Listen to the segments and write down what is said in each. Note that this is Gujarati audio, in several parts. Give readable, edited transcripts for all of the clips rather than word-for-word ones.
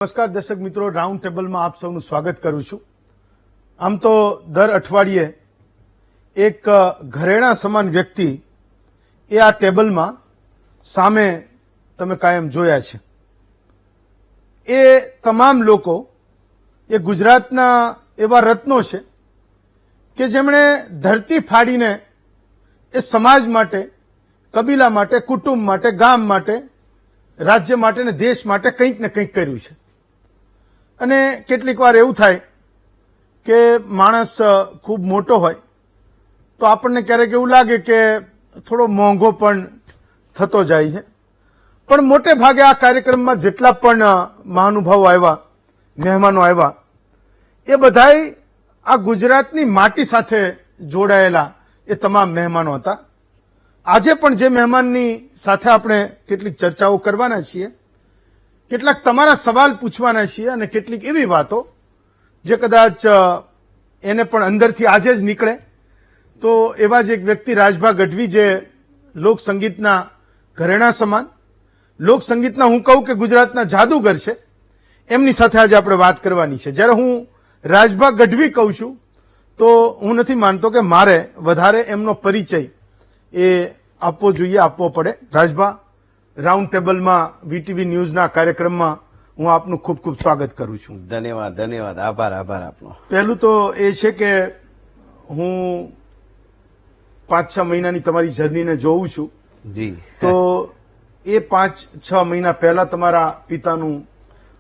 નમસ્કાર દર્શક મિત્રો, રાઉન્ડ ટેબલમાં આપ સૌનું સ્વાગત કરું છું. આમ તો દર અઠવાડિયે એક ઘરેણા સમાન વ્યક્તિ એ આ ટેબલમાં સામે તમે કાયમ જોયા છે. એ તમામ લોકો એ ગુજરાતના એવા રત્નો છે કે જેમણે ધરતી ફાડીને એ સમાજ માટે, કબીલા માટે, કુટુંબ માટે, ગામ માટે, રાજ્ય માટે ને દેશ માટે કંઈક ને કંઈક કર્યું છે. અને કેટલીક વાર એવું થાય કે માણસ ખૂબ મોટો હોય તો આપણને ક્યારેક એવું લાગે કે થોડો મોંઘો પણ થતો જાય છે. પણ મોટે ભાગે આ કાર્યક્રમમાં જેટલા પણ મહાનુભાવો આવ્યા, મહેમાનો આવ્યા, એ બધાય આ ગુજરાતની માટી સાથે જોડાયેલા એ તમામ મહેમાનો હતા. આજે પણ જે મહેમાનની સાથે આપણે કેટલીક ચર્ચાઓ કરવાના છીએ, કેટલાક તમારા સવાલ પૂછવાના છીએ અને કેટલીક એવી વાતો જે કદાચ એને પણ અંદરથી આજે જ નીકળે. તો એવા જ એક વ્યક્તિ રાજભા ગઢવી, જે લોકસંગીતના ઘરેણા સમાન, લોકસંગીતના હું કહું કે ગુજરાતના જાદુગર છે, એમની સાથે આજે આપણે વાત કરવાની છે. જ્યારે હું રાજભા ગઢવી કહું છું તો હું નથી માનતો કે મારે વધારે એમનો પરિચય એ આપવો જોઈએ, આપવો પડે. રાજભા, રાઉન્ડ ટેબલમાં વીટીવી ન્યૂઝના કાર્યક્રમમાં હું આપનું ખૂબ ખૂબ સ્વાગત કરું છું. ધન્યવાદ, ધન્યવાદ, આભાર આપનો. પહેલું તો એ છે કે હું 5-6 મહિનાની તમારી જર્નીને જોઉં છું. જી. તો એ 5-6 મહિના પહેલા તમારા પિતાનું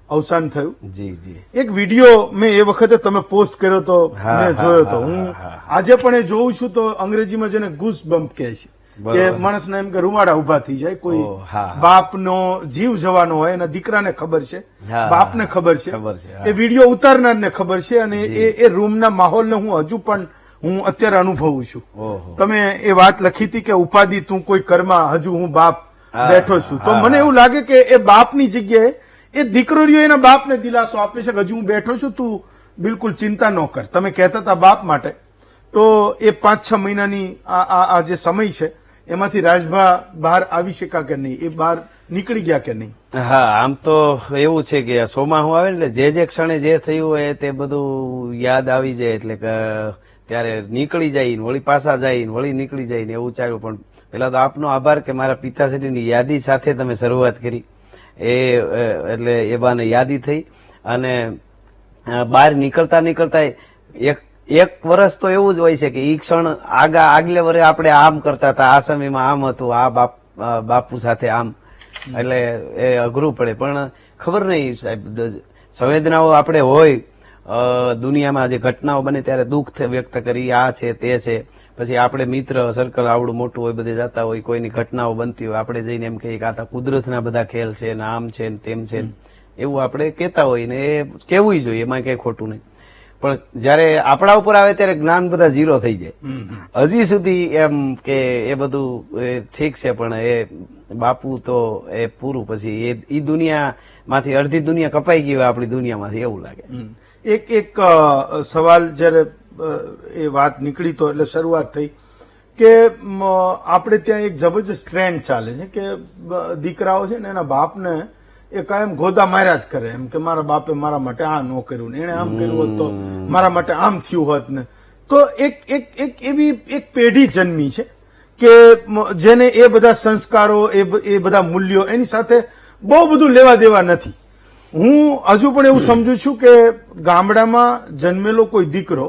અવસાન થયું. જી જી. એક વિડીયો મેં એ વખતે તમે પોસ્ટ કર્યો તો મેં જોયો તો. હું આજે પણ એ જોઉં છું તો અંગ્રેજીમાં જેને ગૂસ બમ્પ કહે છે કે માણસને એમ કે રૂમાડા ઉભા થઈ જાય. કોઈ બાપનો જીવ જવાનો હોય એના દીકરાને ખબર છે, બાપને ખબર છે, એ વિડીયો ઉતારનારને ખબર છે. અને એ રૂમના માહોલને હું હજુ પણ અત્યારે અનુભવું છું. તમે એ વાત લખી હતી કે ઉપાધિ તું કોઈ કરમાં, હજુ હું બાપ બેઠો છું. તો મને એવું લાગે કે એ બાપની જગ્યાએ એ દીકરીઓ એના બાપને દિલાસો આપે છે કે હજુ હું બેઠો છું, તું બિલકુલ ચિંતા ન કર. તમે કહેતા હતા બાપ માટે. તો એ 5-6 મહિનાની આ જે સમય છે એમાંથી રાજભા બહાર આવી શકા કે નહીં, એ બહાર નીકળી ગયા કે નહીં? હા, આમ તો એવું છે કે સોમાહુ આવે એટલે જે ક્ષણે જે થયું હોય તે બધું યાદ આવી જાય, એટલે કે ત્યારે નીકળી જાય ને વળી પાછા જાય ને વળી નીકળી જાય ને એવું ચાલ્યું. પણ પેલા તો આપનો આભાર કે મારા પિતાશ્રીની યાદી સાથે તમે શરૂઆત કરી. એટલે એ બાને યાદી થઈ. અને બહાર નીકળતા નીકળતા એક વર્ષ તો એવું જ હોય છે કે ઈ ક્ષણ આગલે વર્ષે આપણે આમ કરતા હતા, આ સમયમાં આમ હતું, આ બાપુ સાથે આમ, એટલે એ અઘરું પડે. પણ ખબર નહીં સાહેબ, સંવેદનાઓ આપણે હોય, દુનિયામાં જે ઘટનાઓ બને ત્યારે દુઃખ વ્યક્ત કરી, આ છે તે છે. પછી આપણે મિત્ર સર્કલ આવડું મોટું હોય, બધે જતા હોય, કોઈની ઘટનાઓ બનતી હોય, આપણે જઈને એમ કહીએ કે આ કુદરતના બધા ખેલ છે ને આમ છે ને તેમ છે, એવું આપણે કહેતા હોય ને એ કહેવું જોઈએ, એમાં કઈ ખોટું નહીં. પણ જયારે આપણા ઉપર આવે ત્યારે જ્ઞાન બધા ઝીરો થઈ જાય. હજી સુધી એમ કે એ બધું ઠીક છે, પણ એ બાપુ તો એ પૂરું. પછી એ દુનિયામાંથી અડધી દુનિયા કપાઈ ગઈ હોય આપણી દુનિયામાંથી, એવું લાગે. એક સવાલ જયારે એ વાત નીકળી તો એટલે શરૂઆત થઈ કે આપણે ત્યાં એક જબરજસ્ત ટ્રેન્ડ ચાલે છે કે દીકરાઓ છે ને એના બાપને એ કાયમ ગોદા માર્યા જ કરે, એમ કે મારા બાપે મારા માટે આ ન કર્યું ને, એને આમ કર્યું હોત તો મારા માટે આમ થયું હોત ને. તો એક એવી એક પેઢી જન્મી છે કે જેને એ બધા સંસ્કારો, એ બધા મૂલ્યો, એની સાથે બહુ બધું લેવા દેવા નથી. હું હજુ પણ એવું સમજુ છું કે ગામડામાં જન્મેલો કોઈ દીકરો,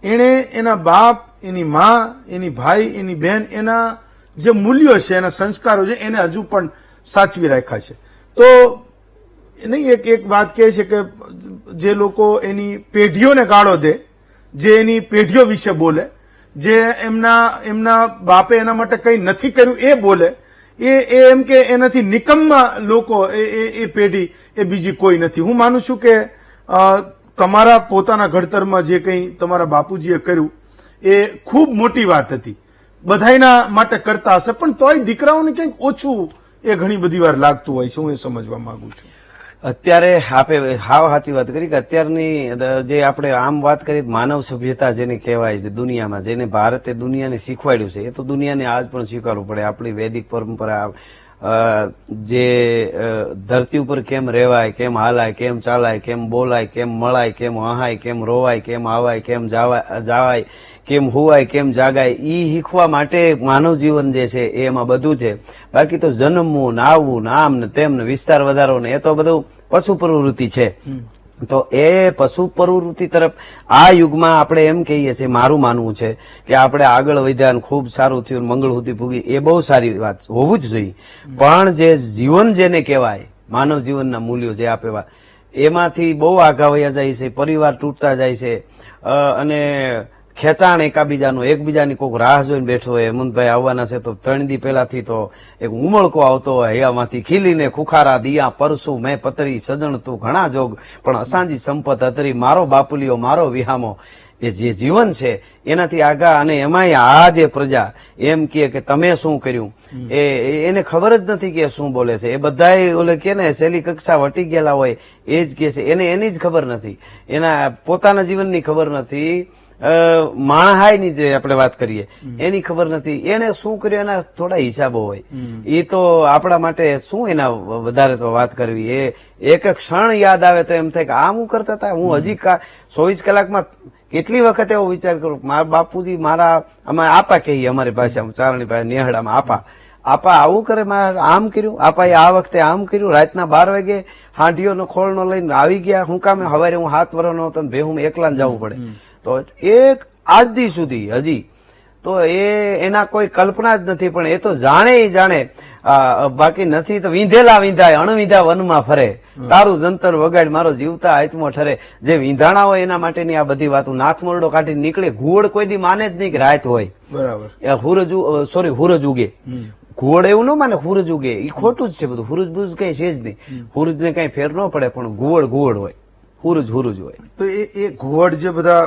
એને એના બાપ, એની મા, એની ભાઈ, એની બહેન, એના જે મૂલ્યો છે, એના સંસ્કારો છે, એને હજુ પણ સાચવી રાખ્યા છે. તો નહીં, એક વાત કહે છે કે જે લોકો એની પેઢીઓને ગાળો દે, જે એની પેઢીઓ વિશે બોલે, જે એમના બાપે એના માટે કંઈ નથી કર્યું એ બોલે, એ એમ કે એનાથી નિકમ્મા લોકો એ પેઢી એ બીજી કોઈ નથી. હું માનું છું કે તમારા પોતાના ઘડતરમાં જે કંઈ તમારા બાપુજીએ કર્યું એ ખૂબ મોટી વાત હતી, બધાયના માટે કરતા હશે, પણ તોય દીકરાઓને કંઈક ઓછું એ ઘણી બધી વાર લાગતું હોય છે. હું એ સમજવા માંગુ છું. અત્યારે આપે હાવ સાચી વાત કરી કે અત્યારની જે આપણે આમ વાત કરી માનવ સભ્યતા જેને કહેવાય છે દુનિયામાં, જેને ભારતે દુનિયાને શીખવાડ્યું છે, એ તો દુનિયાને આજ પણ સ્વીકારવું પડે. આપણી વૈદિક પરંપરા, જે ધરતી ઉપર કેમ રહેવાય, કેમ હાલાય, કેમ ચાલાય, કેમ બોલાય, કેમ મળાય, કેમ હહાય, કેમ રોવાય, કેમ આવાય, કેમ જાવાય, કેમ હુવાય, કેમ જાગાય, ઈ શીખવા માટે માનવ જીવન જે છે એમાં બધું છે. બાકી તો જન્મવું, નાવવું, આમ ને તેમ ને વિસ્તાર વધારો ને એ તો બધું પશુ પ્રવૃત્તિ છે. તો એ પશુ પ્રવૃત્તિ તરફ આ યુગમાં આપણે એમ કહીએ છીએ, મારું માનવું છે કે આપણે આગળ વધ્યા, ખૂબ સારું થયું, મંગળ સુધી પૂગી, એ બહુ સારી વાત હોવું જ જોઈએ. પણ જે જીવન જેને કહેવાય, માનવ જીવનના મૂલ્યો જે આપેવા, એમાંથી બહુ આઘા વયા જાય છે, પરિવાર તૂટતા જાય છે, અને ખેંચાણ એકબીજાની કોઈક રાહ જોઈને બેઠો હોય. હેમંતભાઈ આવવાના છે તો 3 દી પહેલાથી તો એક ઉમળકો આવતો હોય હૈયામાંથી, ખીલીને ખુખારા દિયા પરસું મેં પતરી સજણ તું ઘણા જોગ, પણ અસાંજી સંપત અતરી મારો બાપુલિયો મારો વિહામો. એ જે જીવન છે એનાથી આગા. અને એમાંય આ જે પ્રજા એમ કહે કે તમે શું કર્યું, એને ખબર જ નથી કે શું બોલે છે. એ બધા ઓલે કે ને છેલ્લી કક્ષા વટી ગયેલા હોય એ જ કે છે, એની જ ખબર નથી, એના પોતાના જીવનની ખબર નથી, માણહાઈની જે આપણે વાત કરીએ એની ખબર નથી. એને શું કર્યું એના થોડા હિસાબો હોય. એ તો આપણા માટે શું એના વધારે તો વાત કરવી. એ એક ક્ષણ યાદ આવે તો એમ થાય કે આ હું કરતા હતા. હું હજી 24 કલાકમાં કેટલી વખત એવો વિચાર કરું, મારા બાપુજી મારા અમે આપા કહીએ અમારી ભાષામાં, ચારણી ભાષા નેહડામાં આપા આવું કરે, મારે આમ કર્યું, આપાએ આ વખતે આમ કર્યું, રાતના 12 વાગે હાંડીઓનો ખોળનો લઈને આવી ગયા. હું કામે સવારે હું 7 વર્ષનો હતો, ભેહું એકલા જવું પડે. તો એક આજ દી સુધી હજી તો એના કોઈ કલ્પના જ નથી. પણ એ તો જાણે બાકી નથી તો વીંધેલા વીંધાય અણવીંધા વનમાં ફરે, તારું જંતર વગાડ મારો જીવતા આત્મો ઠરે. જે વીંધાણા હોય એના માટેની આ બધી વાતો. નાથ મોરડો કાઢી નીકળે. ઘુવડ કોઈ દી માને જ નહીં કે રાત હોય, બરાબર, હુરજ ઉગે. ઘુવડ એવું ન માને હુરજ ઉગે, એ ખોટું જ છે બધું. હુરજ બુરજ કઈ છે જ નહીં, હુરજ ને કઈ ફેર ન પડે. પણ ઘુવડ હોય, હુરજ હોય. તો એ ઘુવડ જે બધા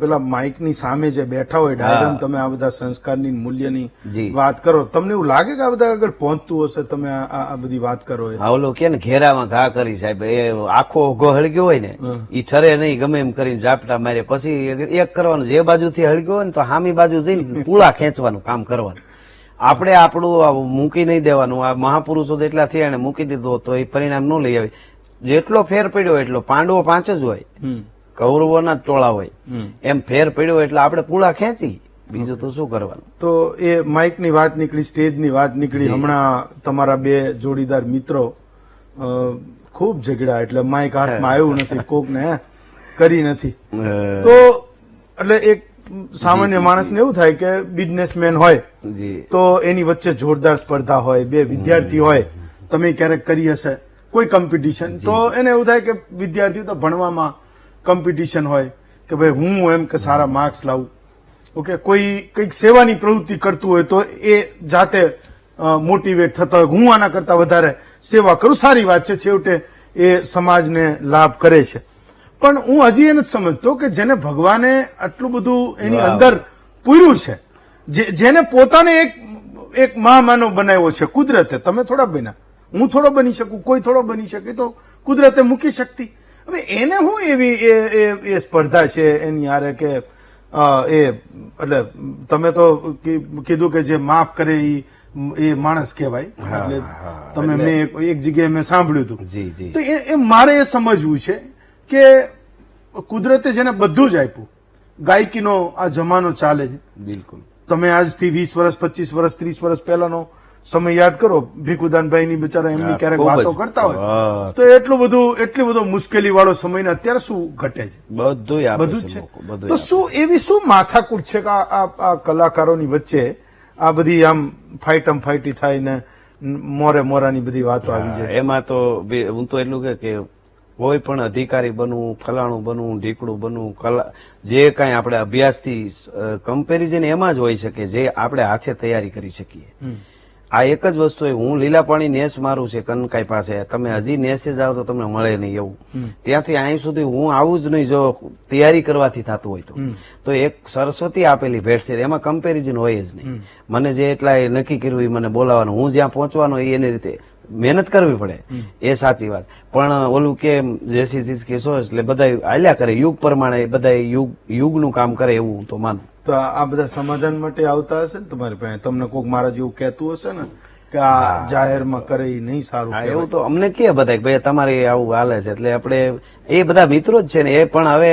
પેલા માઇક ની સામે જે બેઠા હોય ડાયરેક્ટ, તમે આ બધા સંસ્કારની મૂલ્યની વાત કરો, તમને એવું લાગે કે આ બધા આગળ પહોંચતું હશે? તમે આ બધી વાત કરો. ઓલો કે ને ઘેરામાં ઘા કરી સાહેબ, એ આખો ઓઘો હળગ્યો હોય ને ઈ ઠરે નહીં, ગમે એમ કરીને ઝાપટા મારે. પછી એક કરવાનું, જે બાજુથી હળગ્યો હોય ને તો સામી બાજુ જઈને પૂળા ખેંચવાનું કામ કરવાનું. આપણે આપણું મૂકી નહીં દેવાનું. આ મહાપુરુષો જેટલા થયા એને મૂકી દીધો તો એ પરિણામ ન લઈ આવે. જેટલો ફેર પડ્યો એટલો, પાંડવો 5 જ હોય, કૌરવોના જ ટોળા હોય, એમ ફેર પડ્યો એટલે આપણે પૂળા ખેંચી, બીજું તો શું કરવાનું. તો એ માઇક ની વાત નીકળી, સ્ટેજ ની વાત નીકળી. હમણાં તમારા 2 જોડીદાર મિત્રો ખૂબ ઝઘડા, એટલે માઇક હાથમાં આવ્યું નથી, કોક ને કરી નથી. તો એટલે એક સામાન્ય માણસને એવું થાય કે બિઝનેસમેન હોય તો એની વચ્ચે જોરદાર સ્પર્ધા હોય, 2 વિદ્યાર્થી હોય, તમે ક્યારેક કરી હશે કોઈ કોમ્પિટિશન, તો એને એવું થાય કે વિદ્યાર્થીઓ તો ભણવામાં કોમ્પિટિશન હોય કે ભાઈ હું એમ કે સારા માર્ક્સ લાવું. ઓકે, કોઈ કંઈક સેવાની પ્રવૃત્તિ કરતું હોય તો એ જાતે મોટિવેટ થતા હોય, હું આના કરતા વધારે સેવા કરું. સારી વાત છે, છેવટે એ સમાજને લાભ કરે છે. પણ હું હજી એ નથી સમજતો કે જેને ભગવાને આટલું બધું એની અંદર પૂર્યું છે, જેને પોતાને એક મહામાનવ બનાવ્યો છે કુદરતે. તમે થોડા બન્યા, હું થોડો બની શકું, કોઈ થોડો બની શકે, તો કુદરતે મૂકી શકતી. હવે એને હું એવી એ સ્પર્ધા છે એની હારે કે એટલે તમે તો કીધું કે જે માફ કરે એ માણસ કહેવાય. એટલે તમે મેં એક જગ્યાએ મેં સાંભળ્યું હતું. તો એ મારે એ સમજવું છે કે કુદરતે જેને બધું જ આપ્યું, ગાયકીનો આ જમાનો ચાલે છે. બિલકુલ. તમે આજથી 20 વર્ષ, 25 વર્ષ, 30 વર્ષ પહેલાનો સમય યાદ કરો. ભીખુદાનભાઈ ની બિચારા એમની ક્યારેક વાતો કરતા હોય તો એટલી બધો મુશ્કેલી વાળો સમય ને અત્યારે શું ઘટે છે? બધું જ છે. તો શું માથાકૂટ છે કે આ કલાકારોની વચ્ચે આ બધી આમ ફાઈટી થાય ને મોરાની બધી વાતો આવી જાય? એમાં તો હું તો એટલું કે કોઈ પણ અધિકારી બનવું, ફલાણું બનવું, ઢીકડું બનવું, જે કાંઈ આપણે અભ્યાસથી કમ્પેરિઝન એમાં જ હોય શકે જે આપણે હાથે તૈયારી કરી શકીએ. આ એક જ વસ્તુ હોય, હું લીલા પાણી નેસ મારું છે કનકાઈ પાસે, તમે હજી નેસે જાઓ તો તમને મળે નહીં એવું. ત્યાંથી અહીં સુધી હું આવું જ નહીં જો તૈયારી કરવાથી થતું હોય તો એક સરસ્વતી આપેલી ભેટ છે, એમાં કમ્પેરિઝન હોય જ નહીં. મને જે એટલા નક્કી કર્યું એ મને બોલાવવાનું, હું જ્યાં પહોંચવાનો એ એની રીતે મહેનત કરવી પડે, એ સાચી વાત. પણ ઓલું કે જેસી ચીજ કેસો એટલે બધા હાલ્યા કરે યુગ પ્રમાણે, બધા યુગનું કામ કરે એવું તો માનું. તો આ બધા સમાધાન માટે આવતા હશે ને તમારી પાસે? તમને કોઈક મારા જેવું કહેતું હશે ને કે આ જાહેરમાં કરે એ નહીં સારું હા, કહેવાય. એવું તો અમને કે બધા કે ભાઈ તમારે આવું હાલે છે એટલે આપણે એ બધા મિત્રો જ છે ને, એ પણ હવે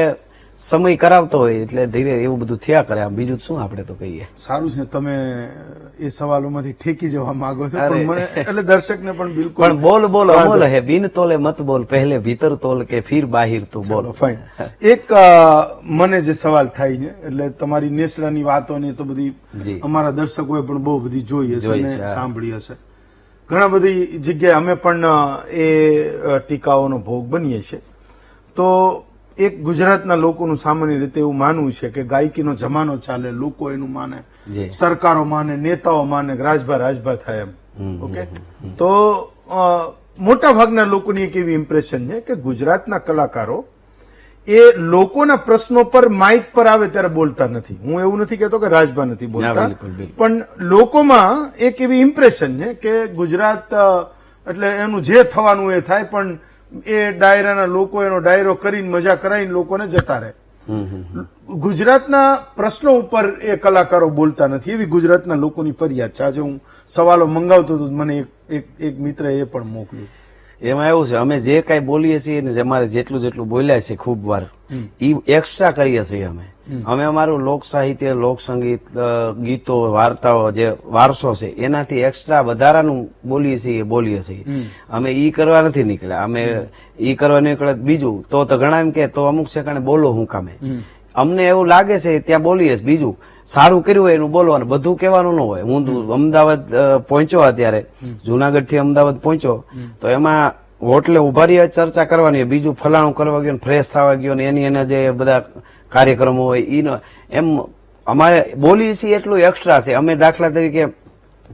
સમય કરાવતો હોય એટલે ધીરે એવું બધું થયા કરે. આમ બીજું શું આપણે તો કહીએ. સારું છે તમે એ સવાલોમાંથી ઠેકી જવા માંગો છો, અરે. પણ મને એટલે દર્શકને પણ બિલકુલ પણ બોલ બોલ અમોલ હે, બિન તોલે મત બોલ, પહેલે ભીતર તોલ કે ફીર બાહિર તું બોલ. ફાઇન. એક મને જે સવાલ થાય છે એટલે તમારી નેસડાની વાતો ને તો બધી જી. અમારા દર્શકોએ પણ બહુ બધી જોઈ હશે જોઈ અને છે, હા. સાંભળી હશે. ઘણા બધી જગ્યાએ અમે પણ એ ટીકાઓનો ભોગ બનીએ છીએ. તો એક ગુજરાતના લોકોનું સામાન્ય રીતે એવું માનવું છે કે ગાયકીનો જમાનો ચાલે, લોકો એનું માને, જી. સરકારો માને, નેતાઓ માને, રાજભા થાય એમ. ઓકે, તો મોટા ભાગના લોકોની એક એવી ઇમ્પ્રેશન છે કે ગુજરાતના કલાકારો એ લોકોના પ્રશ્નો પર માઇક પર આવે ત્યારે બોલતા નથી. હું એવું નથી કહેતો કે રાજભા નથી બોલતા, ના, બિલકુલ, બિલકુલ. પણ લોકોમાં એક એવી ઇમ્પ્રેશન છે કે ગુજરાત એટલે એનું જે થવાનું એ થાય, પણ એ ડાયરાના લોકો એનો ડાયરો કરીને મજા કરાવીને લોકોને જતા રહે. ગુજરાતના પ્રશ્નો ઉપર એ કલાકારો બોલતા નથી, એવી ગુજરાતના લોકોની ફરિયાદ છે. આજે હું સવાલો મંગાવતો હતો, મને એક મિત્રએ એ પણ મોકલ્યું. એમાં એવું છે, અમે જે કઈ બોલીએ છીએ ને અમારે જેટલું બોલ્યા છે ખૂબ વાર એ એક્સ્ટ્રા કરીએ છીએ. અમે અમારું લોક સાહિત્ય, લોક સંગીત, ગીતો, વાર્તાઓ, જે વારસો છે એનાથી એક્સ્ટ્રા વધારાનું બોલીએ છીએ. અમે ઈ કરવા નથી નીકળ્યા. અમે ઈ કરવા નીકળે બીજું તો ઘણા એમ કે તો અમુક સેકન્ડે બોલો હું કામે. અમને એવું લાગે છે ત્યાં બોલીએ. બીજું સારું કર્યું હોય એનું બોલવાનું, બધું કહેવાનું ન હોય. હું અમદાવાદ પહોંચ્યો અત્યારે, જુનાગઢ થી અમદાવાદ પહોંચ્યો તો એમાં હોટલે ઉભા રહી ચર્ચા કરવાની, બીજું ફલાણું કરવા ગયો, ફ્રેશ થવા ગયો ને એના જે બધા કાર્યક્રમો હોય ઈ એમ અમારે બોલીએ છીએ એટલું એક્સ્ટ્રા છે. અમે દાખલા તરીકે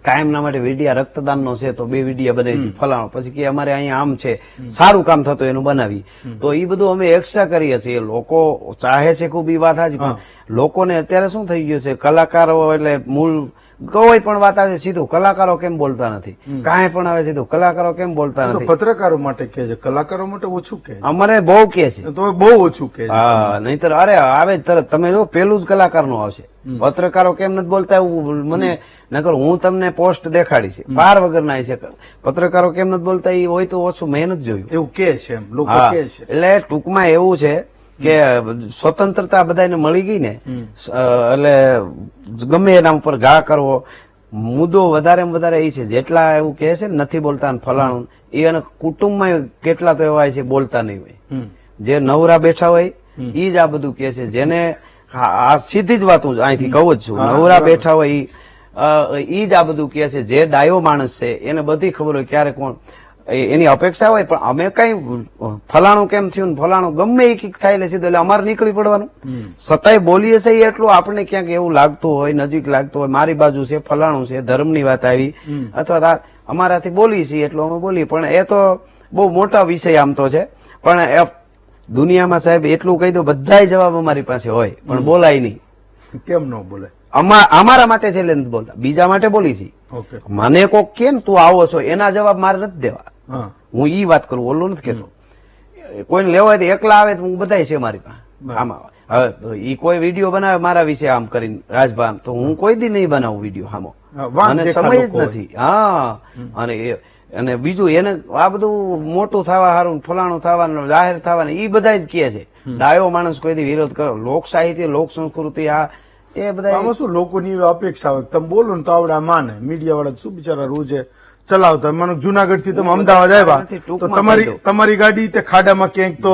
કાયમના માટે વિડિયા રક્તદાનનો છે તો 2 વિડિયા બનાવી ફલાણો, પછી કે અમારે અહીંયા આમ છે સારું કામ થતું એનું બનાવી, તો એ બધું અમે એક્સ્ટ્રા કરીએ છીએ. લોકો ચાહે છે ખૂબ, એ વાત હાજી, પણ લોકોને અત્યારે શું થઈ ગયું છે, કલાકારો એટલે મૂળ કોઈ પણ વાત આવે સીધું કલાકારો કેમ બોલતા નથી, કાંઈ પણ આવે સીધું કલાકારો કેમ બોલતા તો નથી. પત્રકારો માટે કહે છે, કલાકારો માટે ઓછું કહે છે. અમારે બહુ કે છે. તો બહુ ઓછું કહે છે. હા, નહીતર અરે આવે તરત તમે જો પેલું જ કલાકાર નું આવશે. પત્રકારો કેમ નથી બોલતા એવું મને નકર હું તમને પોસ્ટ દેખાડીશ, પાર વગર ના છે. પત્રકારો કેમ નથી બોલતા એ હોય તો ઓછું મહેનત જોયું એવું કહે છે, એમ લોકો હા, કહે છે. એટલે ટૂંકમાં એવું છે કે સ્વતંત્રતા બધાને મળી ગઈ ને, એટલે ગમે એના ઉપર ઘા કરવો. મુદ્દો વધારે એ છે, જેટલા એવું કહે છે ને નથી બોલતા ફલાણું, એ અને કુટુંબમાં કેટલા તો એવા છે બોલતા નહીં હોય. જે નવરા બેઠા હોય એ જ આ બધું કહે છે. જેને આ સીધી જ વાત હું અહીંથી કહું જ છું, નવરા બેઠા હોય ઈ જ આ બધું કહે છે. જે ડાયો માણસ છે એને બધી ખબર હોય ક્યારે કોણ એની અપેક્ષા હોય, પણ અમે કઈ ફલાણું કેમ થયું ને ફલાણું ગમે એ કઈક થાય સીધું, એટલે અમારે નીકળી પડવાનું. સતાય બોલીએ છીએ એટલું આપણને ક્યાંક એવું લાગતું હોય, નજીક લાગતું હોય, મારી બાજુ છે, ફલાણું છે, ધર્મની વાત આવી અથવા અમારાથી બોલીએ છીએ એટલું અમે બોલીએ. પણ એ તો બહુ મોટા વિષય આમ તો છે. પણ એ દુનિયામાં સાહેબ એટલું કહી દો, બધાય જવાબ અમારી પાસે હોય પણ બોલાય નહીં. કેમ ન બોલે? અમારા માટે છે એટલે નથી બોલતા, બીજા માટે બોલી છીએ. ઓકે. મને કોક કે તું આવો છો એના જવાબ મારે નથી દેવા. હા. હું ઈ વાત કરું, ઓલું નથી કેતો. કોઈને લેવા હોય તો એકલા આવે તો હું બધાય છે મારી પાસે. આમાં હવે ઈ કોઈ વિડીયો બનાવે મારા વિશે આમ કરીને રાજભા, તો હું કોઈ દી નહીં બનાવું વિડીયો હામો, મને સમય જ નથી. હા, અને બીજું એને આ બધું મોટું થવા સારું, ફલાણું થવાનું, જાહેર થવાનું, ઈ બધા જ કહે છે. ડાયો માણસ કોઈ દી વિરોધ કરો. લોક સાહિત્ય, લોક સંસ્કૃતિ આ એ બધા આમાં શું લોકોની એવી અપેક્ષા હોય, તમે બોલો ને તો આવડા માને. મીડિયા વાળા શું બિચારા રોજે ચલાવતા. મને જુનાગઢ થી તમે અમદાવાદ આવ્યા તો તમારી ગાડી તે ખાડામાં ક્યાંક તો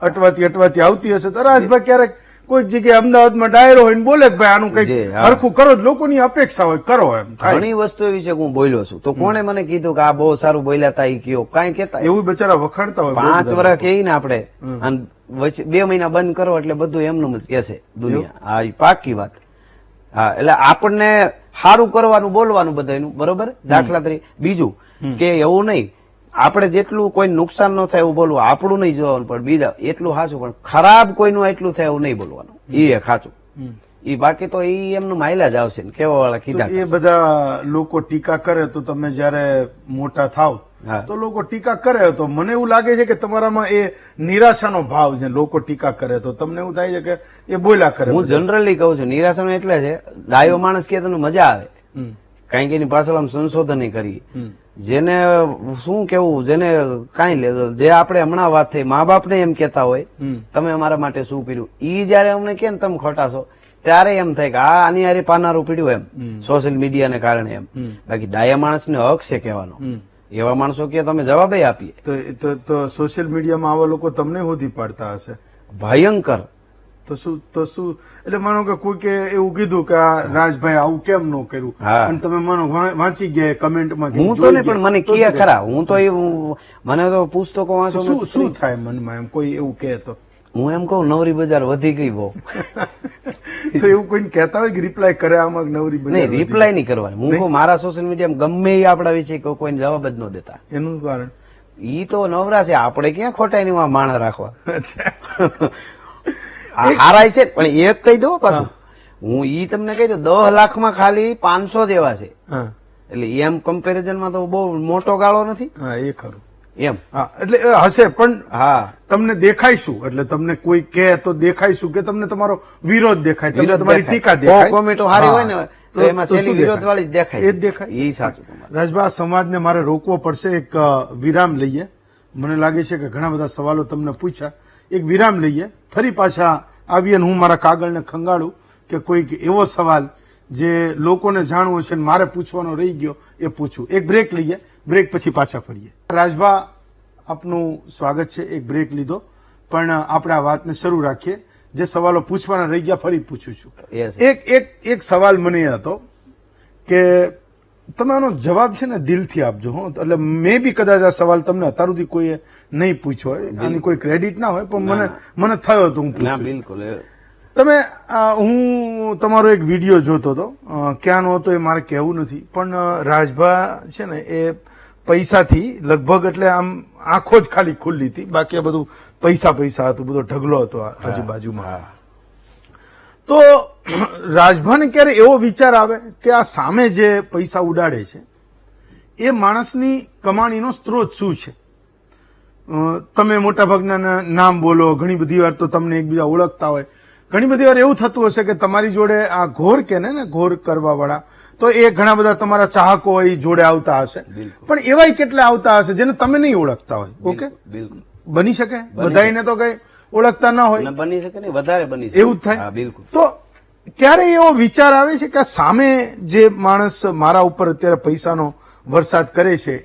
અટવાતી આવતી હશે, તો રાજભાઈ ક્યારેક કોઈક જગ્યાએ અમદાવાદમાં ડાયરો હોય ને બોલે કે ભાઈ આનું કઈક હરખું કરો. લોકોની અપેક્ષા હોય, કરો એમ. ઘણી વસ્તુ એવી છે હું બોલ્યો છું, તો કોણે મને કીધું કે આ બહુ સારું બોલ્યા તા, ઈ કયો કાંઈ કેતા એવું બિચારા વખાણતા હોય. 5 વર્ષ કહી ને આપડે અને 2 મહિના બંધ કરો એટલે બધું એમનું જ કહેશે દુનિયા. હા, ઈ પાકી વાત. હા, એટલે આપણને સારું કરવાનું બોલવાનું બધાનું બરોબર. દાખલા તરીકે બીજું કે એવું નહીં, આપણે જેટલું કોઈ નુકસાન ન થાય એવું બોલવું, આપણું નહીં જોવાનું, પણ બીજા એટલું સાચું, પણ ખરાબ કોઈનું એટલું થાય એવું નહીં બોલવાનું. એ સાચું. ઈ બાકી તો ઈ એમનું માયલા જ આવશે ને કેવા વાળા કીધા. એ બધા લોકો ટીકા કરે તો તમે જયારે મોટા થાવ તો લોકો ટીકા કરે તો મને એવું લાગે છે કે તમારામાં એ નિરાશાનો ભાવ છે. લોકો ટીકા કરે તો તમને એવું થાય છે કે એ બોલ્યા કરે. હું જનરલી કહું છું નિરાશાનો એટલે છે, ડાયો માણસ કે તને મજા આવે કારણ કે એની પાછળ આમ સંશોધન કરી જેને શું કેવું જેને કાંઈ જે આપણે હમણાં વાત થઈ મા બાપને એમ કેતા હોય તમે અમારા માટે શું કર્યું ઈ જયારે અમને કે ને તમે ખોટા છો ત્યારે એમ થાય કે આની હારે પાનારું પીડ્યું એમ સોશિયલ મીડિયાને કારણે એમ બાકી ડાયા માણસને હક છે કહેવાનો એવા માણસો કે તમે જવાબ આપીએ તો સોશિયલ મીડિયામાં આવા લોકો તમને શોધી પાડતા હશે ભયંકર તો શું એટલે માનો કે કોઈ કે એવું કીધું કે આ રાજભાઈ આવું કેમ ન કર્યું અને તમે માનો વાંચી ગયા કમેન્ટમાં હું તો નહીં પણ મને કે ખરા હું તો મને તો પુસ્તકો વાંચો શું થાય મનમાં એમ કોઈ એવું કહે તો હું એમ કહું નવરી બજાર વધી ગઈ બહુ તો એવું કોઈ કહેતા હોય કે રિપ્લાય કરે આમાં નવરી બજાર નહીં રિપ્લાય નહીં કરવાની હું કહું મારા સોશિયલ મીડિયા ગમે એ આપણા વિશે કોઈને જવાબ જ ન દેતા એનું કારણ ઈ તો નવરા છે આપણે ક્યાં ખોટા એની માણસ રાખવા હારાય છે પણ એક કહી દો પાછું હું ઈ તમને કહી દઉં 10 લાખમાં ખાલી 500 જ એવા છે એટલે એમ કમ્પેરિઝનમાં તો બહુ મોટો ગાળો નથી હા એ ખરું એમ હા એટલે હશે પણ હા તમને દેખાઈશું એટલે તમને કોઈ કહે તો દેખાઈશું કે તમને તમારો વિરોધ દેખાય તમને તમારી ટીકા દેખાય કોમેન્ટો હારી હોય ને તો એમાં છેલ્લી વિરોધ વાળી દેખાય એ જ દેખાય એ સાચું રાજભા સમાજને મારે રોકવો પડશે એક વિરામ લઈએ મને લાગે છે કે ઘણા બધા સવાલો તમને પૂછ્યા એક વિરામ લઈએ ફરી પાછા આવીએ હું મારા કાગળને ખંગાળું કે કોઈક એવો સવાલ જે લોકોને જાણવો છે મારે પૂછવાનો રહી ગયો એ પૂછું એક બ્રેક લઈએ બ્રેક પછી પાછા ફરીએ રાજભા આપનું સ્વાગત છે એક બ્રેક લીધો પણ આપણે આ વાતને શરૂ રાખીએ જે સવાલો પૂછવાના રહી ગયા ફરી પૂછું છું એક સવાલ મને એ હતો કે તમે આનો જવાબ છે ને દિલથી આપજો હો એટલે મે બી કદાચ આ સવાલ તમને અત્યાર સુધી કોઈએ નહીં પૂછ્યો હોય આની કોઈ ક્રેડિટ ના હોય પણ મને થયો હતો હું પૂછું બિલકુલ તમે હું તમારો એક વિડીયો જોતો હતો ક્યાંનો હતો એ મારે કહેવું નથી પણ રાજભા છે ને એ પૈસાથી લગભગ એટલે આમ આંખો જ ખાલી ખુલ્લી હતી બાકી આ બધું પૈસા હતું બધો ઢગલો હતો આજુબાજુમાં તો રાજભાને ક્યારે એવો વિચાર આવે કે આ સામે જે પૈસા ઉડાડે છે એ માણસની કમાણીનો સ્ત્રોત શું છે તમે મોટાભાગના નામ બોલો ઘણી બધી વાર તો તમને એકબીજા ઓળખતા હોય ઘણી બધી વાર એવું થતું હશે કે તમારી જોડે આ ઘોર કે ને ઘોર કરવા વાળા તો એ ઘણા બધા તમારા ચાહકો હોય જોડે આવતા હશે પણ એવાય કેટલા આવતા હશે જેને તમે નહીં ઓળખતા હોય ઓકે બની શકે બધાને તો કઈ ઓળખતા ના હોય બની શકે ને વધારે બની શકે એવું જ થાય બિલકુલ તો ક્યારે એવો વિચાર આવે છે કે સામે જે માણસ મારા ઉપર અત્યારે પૈસાનો વરસાદ કરે છે